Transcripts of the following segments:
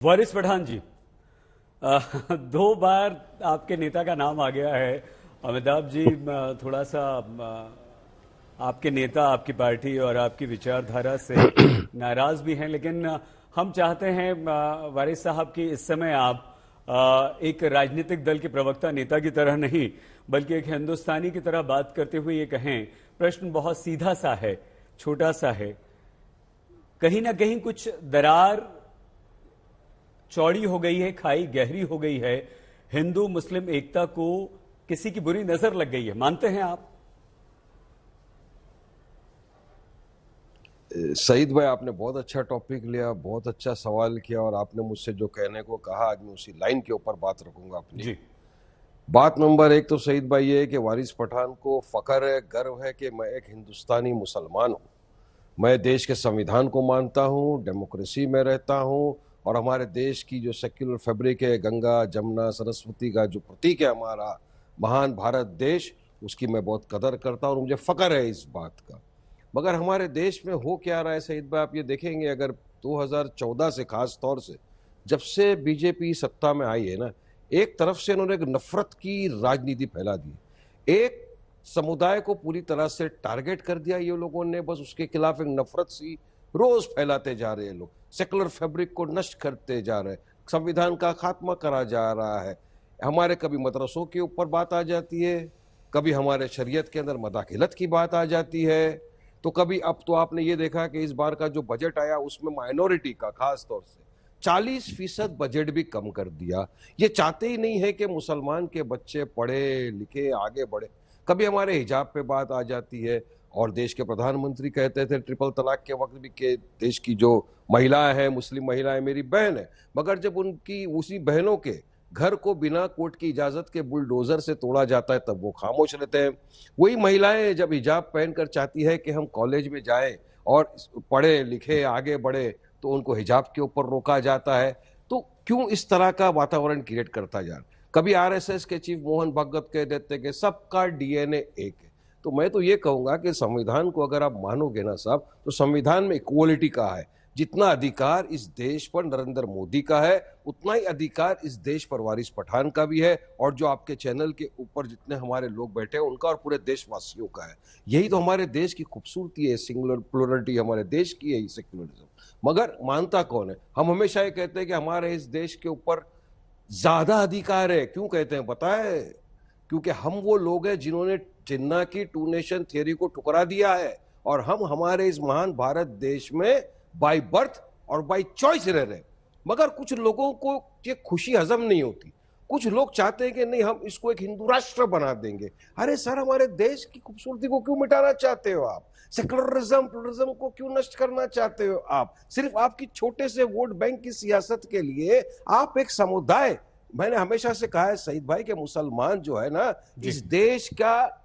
वारिस पठान जी, दो बार आपके नेता का नाम आ गया है। अमिताभ जी थोड़ा सा आपके नेता, आपकी पार्टी और आपकी विचारधारा से नाराज भी हैं, लेकिन हम चाहते हैं वारिस साहब की इस समय आप एक राजनीतिक दल के प्रवक्ता नेता की तरह नहीं बल्कि एक हिंदुस्तानी की तरह बात करते हुए ये कहें। प्रश्न बहुत सीधा सा है, छोटा सा है। कहीं ना कहीं कुछ दरार चौड़ी हो गई है, खाई गहरी हो गई है, हिंदू मुस्लिम एकता को किसी की बुरी नजर लग गई है, मानते हैं आप? सईद भाई, आपने बहुत अच्छा टॉपिक लिया, बहुत अच्छा सवाल किया और आपने मुझसे जो कहने को कहा आज मैं उसी लाइन के ऊपर बात रखूंगा अपनी जी। बात नंबर एक तो सईद भाई ये है कि वारिस पठान को फख्र है, गर्व है कि मैं एक हिंदुस्तानी मुसलमान हूँ। मैं देश के संविधान को मानता हूँ, डेमोक्रेसी में रहता हूँ और हमारे देश की जो सेक्युलर फैब्रिक है, गंगा जमुना सरस्वती का जो प्रतीक है हमारा महान भारत देश, उसकी मैं बहुत कदर करता हूँ और मुझे फख्र है इस बात का। मगर हमारे देश में हो क्या रहा है सईद भाई, आप ये देखेंगे अगर 2014 से खास तौर से जब से बीजेपी सत्ता में आई है ना, एक तरफ से इन्होंने एक नफरत की राजनीति फैला दी, एक समुदाय को पूरी तरह से टारगेट कर दिया ये लोगों ने, बस उसके खिलाफ एक नफरत सी रोज फैलाते जा रहे हैं लोग, सेकुलर फैब्रिक को नष्ट करते जा रहे हैं, संविधान का खात्मा करा जा रहा है। हमारे कभी मदरसों के ऊपर बात आ जाती है, कभी हमारे शरीयत के अंदर मदाखिलत की बात आ जाती है, तो कभी अब तो आपने ये देखा कि इस बार का जो बजट आया उसमें माइनॉरिटी का खास तौर से 40% बजट भी कम कर दिया। ये चाहते ही नहीं है कि मुसलमान के बच्चे पढ़े लिखे आगे बढ़े। कभी हमारे हिजाब पे बात आ जाती है और देश के प्रधानमंत्री कहते थे ट्रिपल तलाक के वक्त भी कि देश की जो महिलाएं हैं, मुस्लिम महिलाएं मेरी बहन है, मगर जब उनकी उसी बहनों के घर को बिना कोर्ट की इजाजत के बुलडोजर से तोड़ा जाता है तब वो खामोश रहते हैं। वही महिलाएं जब हिजाब पहनकर चाहती है कि हम कॉलेज में जाएं और पढ़े लिखे आगे बढ़े तो उनको हिजाब के ऊपर रोका जाता है। तो क्यों इस तरह का वातावरण क्रिएट करता जा रहा है? कभी आरएसएस के चीफ मोहन भागवत कह देते कि सबका डीएनए एक है। तो मैं तो ये कहूंगा कि संविधान को अगर आप मानोगे ना साहब, तो संविधान में इक्वलिटी का है। जितना अधिकार इस देश पर नरेंद्र मोदी का है उतना ही अधिकार इस देश पर वारिस पठान का भी है, और जो आपके चैनल के ऊपर जितने हमारे लोग बैठे हैं उनका और पूरे देशवासियों का है। यही तो हमारे देश की खूबसूरती है, सिंगुलर प्लुरलिटी हमारे देश की है, सेक्युलरिज्म। मगर मानता कौन है? हम हमेशा ये कहते हैं कि हमारे इस देश के ऊपर ज्यादा अधिकार है। क्यों कहते हैं पता है? क्योंकि हम वो लोग हैं जिन्होंने जिन्ना की टू नेशन थियरी को ठुकरा दिया है और हम हमारे इस महान भारत देश में बाय बर्थ और बाय चॉइस रह रहे। मगर कुछ लोगों को ये खुशी हजम नहीं होती। कुछ लोग चाहते हैं कि नहीं, हम इसको एक हिंदू राष्ट्र बना देंगे। अरे सर, हमारे देश की खूबसूरती को क्यों मिटाना चाहते हो आप? सेकुलरिज्म प्लुरलिज्म को क्यों नष्ट करना चाहते हो आप? सिर्फ आपकी छोटे से वोट बैंक की सियासत के लिए आप एक समुदाय, मैंने हमेशा से कहा है सईद भाई कि मुसलमान जो है ना, इस देश का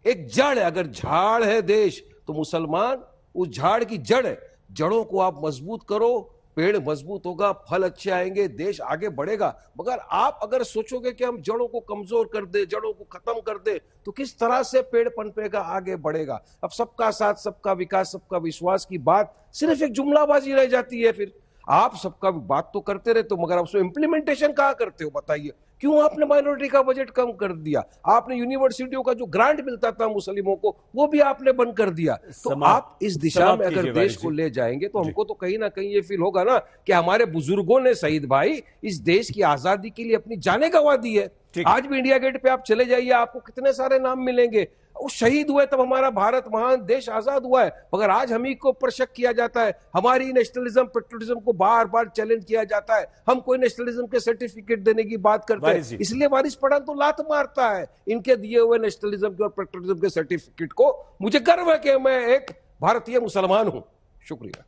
एक जड़ है। अगर झाड़ है देश तो मुसलमान उस झाड़ की जड़ है। जड़ों को आप मजबूत करो, पेड़ मजबूत होगा, फल अच्छे आएंगे, देश आगे बढ़ेगा। मगर आप अगर सोचोगे कि हम जड़ों को कमजोर कर दे, जड़ों को खत्म कर दे, तो किस तरह से पेड़ पनपेगा, आगे बढ़ेगा? अब सबका साथ, सबका विकास, सबका विश्वास की बात सिर्फ एक जुमलाबाजी रह जाती है। फिर आप सबका बात तो करते रहते हो मगर आप उसमें इंप्लीमेंटेशन कहाँ करते हो? बताइए, क्यों आपने माइनॉरिटी का बजट कम कर दिया? आपने यूनिवर्सिटियों का जो ग्रांट मिलता था मुस्लिमों को वो भी आपने बंद कर दिया। तो आप इस दिशा में अगर देश को ले जाएंगे तो हमको तो कहीं ना कहीं ये फील होगा ना कि हमारे बुजुर्गों ने सईद भाई इस देश की आजादी के लिए अपनी जानें गंवा दी है। आज भी इंडिया गेट पे आप चले जाइए, आपको कितने सारे नाम मिलेंगे। वो शहीद हुए तब हमारा भारत महान देश आजाद हुआ है, मगर आज हम ही को ऊपर शक किया जाता है। हमारी नेशनलिज्म पेट्रियटिज्म को बार बार चैलेंज किया जाता है। हम कोई नेशनलिज्म के सर्टिफिकेट देने की बात करते हैं, इसलिए वारिस पठान तो लात मारता है इनके दिए हुए नेशनलिज्म के और पेट्रियटिज्म के सर्टिफिकेट को। मुझे गर्व है कि मैं एक भारतीय मुसलमान हूं। शुक्रिया।